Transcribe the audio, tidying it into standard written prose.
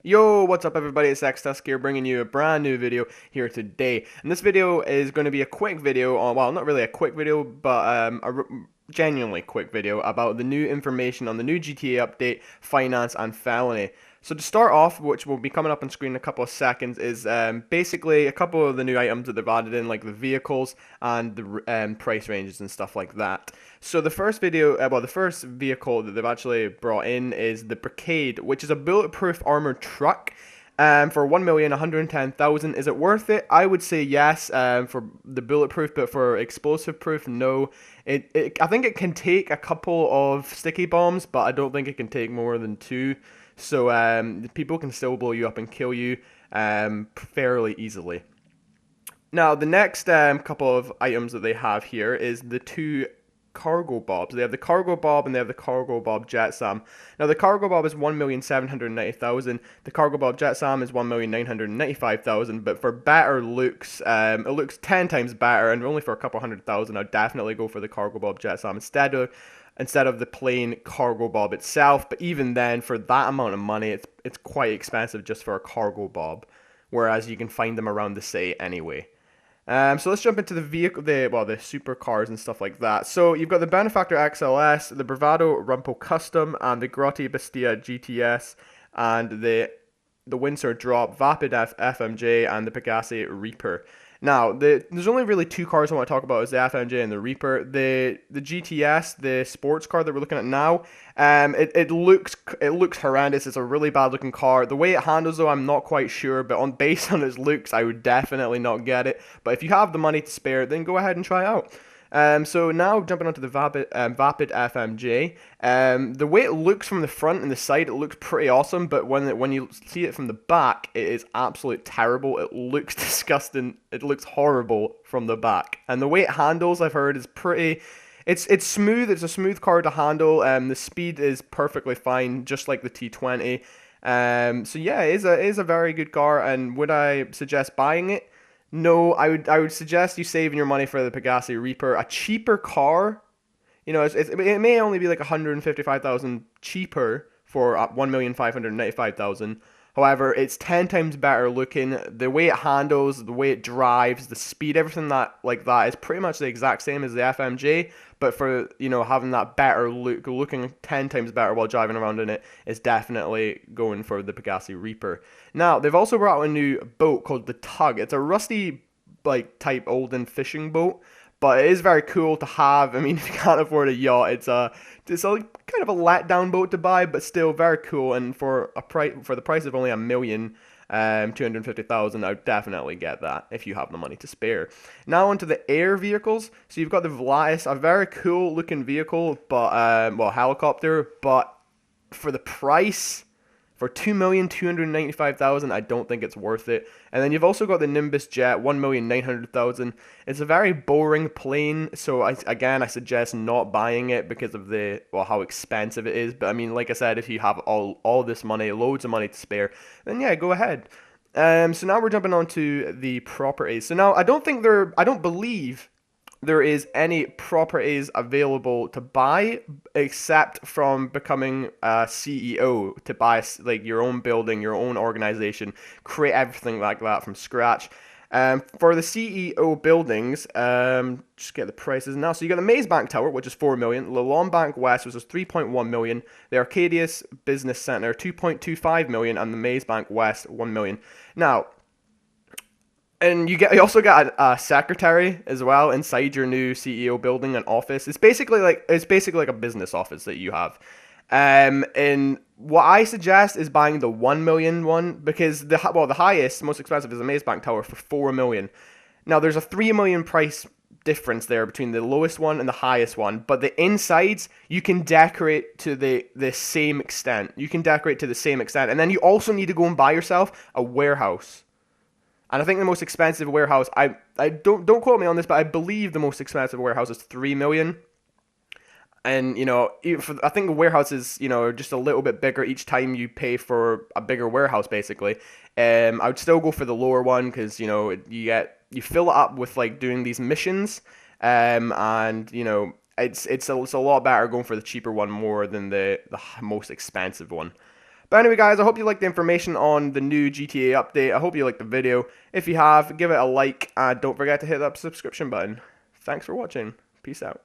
Yo, what's up everybody, it's Xtusk here bringing you a brand new video here today. And this video is going to be a quick video on, well, not really a quick video, but genuinely quick video about the new information on the new GTA update, Finance and Felony. So to start off, which will be coming up on screen in a couple of seconds, is basically a couple of the new items that they've added in, like the vehicles and the price ranges and stuff like that. So the first the first vehicle that they've actually brought in is the Brigade, which is a bulletproof armored truck. For 1,110,000, is it worth it? I would say yes. For the bulletproof, but for explosive proof, no. I think it can take a couple of sticky bombs, but I don't think it can take more than two. So people can still blow you up and kill you fairly easily. Now, the next couple of items that they have here is the two cargo bobs. They have the cargo bob and they have the cargo bob jet sam. Now, the cargo bob is 1,790,000. The cargo bob jet sam is 1,995,000. But for better looks, it looks 10 times better, and only for a couple 100,000, I'd definitely go for the cargo bob jet sam instead of the plain cargo bob itself. But even then, for that amount of money, it's quite expensive just for a cargo bob, whereas you can find them around the city anyway. So let's jump into the vehicle, the supercars and stuff like that. So you've got the Benefactor XLS, the Bravado Rumpo Custom, and the Grotti Bestia GTS, and the Windsor Drop Vapid FMJ, and the Pegassi Reaper. Now, there's only really two cars I want to talk about, is the FMJ and the Reaper. The GTS, the sports car that we're looking at now, it looks horrendous. It's a really bad looking car. The way it handles, though, I'm not quite sure, but based on its looks, I would definitely not get it. But if you have the money to spare, then go ahead and try it out. So now jumping onto the Vapid FMJ, the way it looks from the front and the side, it looks pretty awesome. But when you see it from the back, it is absolutely terrible. It looks disgusting. It looks horrible from the back. And the way it handles, I've heard, is pretty. It's smooth. It's a smooth car to handle. The speed is perfectly fine, just like the T20. So yeah, it is a very good car. And would I suggest buying it? No, I would suggest you saving your money for the Pegassi Reaper. A cheaper car, it may only be like 155,000 cheaper for 1,595,000. However, it's 10 times better looking. The way it handles, the way it drives, the speed, everything like that is pretty much the exact same as the FMJ. But for having that better look, looking 10 times better while driving around in it, is definitely going for the Pegassi Reaper. Now, they've also brought out a new boat called the Tug. It's a rusty type olden fishing boat, but it is very cool to have. I mean, if you can't afford a yacht, it's a kind of a letdown boat to buy, but still very cool. And for the price of only 1,250,000, I would definitely get that if you have the money to spare. Now onto the air vehicles. So you've got the Volatus, a very cool looking vehicle, but helicopter. But for the price, for 2,295,000, I don't think it's worth it. And then you've also got the Nimbus Jet, 1,900,000. It's a very boring plane, so I suggest not buying it because of how expensive it is. But I mean, like I said, if you have all this money, loads of money to spare, then yeah, go ahead. So now we're jumping on to the properties. So now I don't believe there is any properties available to buy except from becoming a CEO, to buy like your own building, your own organization, create everything like that from scratch. For the CEO buildings, just get the prices now. So you got the Maze Bank Tower, which is 4 million. Lalonde Bank West, which is 3.1 million. The Arcadius Business Center, 2.25 million, and the Maze Bank West, 1 million. Now, and you also got a secretary as well inside your new CEO building, and office. It's basically like a business office that you have. And what I suggest is buying the 1 million one, because the highest, most expensive, is the Maze Bank Tower for 4 million. Now there's a 3 million price difference there between the lowest one and the highest one, but the insides you can decorate to the same extent. You can decorate to the same extent, and then you also need to go and buy yourself a warehouse. And I think the most expensive warehouse, I don't quote me on this, but I believe the most expensive warehouse is 3 million. And I think the warehouse is just a little bit bigger each time you pay for a bigger warehouse, basically. I would still go for the lower one because you fill it up with like doing these missions, and it's a lot better going for the cheaper one more than the most expensive one. But anyway, guys, I hope you liked the information on the new GTA update. I hope you liked the video. If you have, give it a like, and don't forget to hit that subscription button. Thanks for watching. Peace out.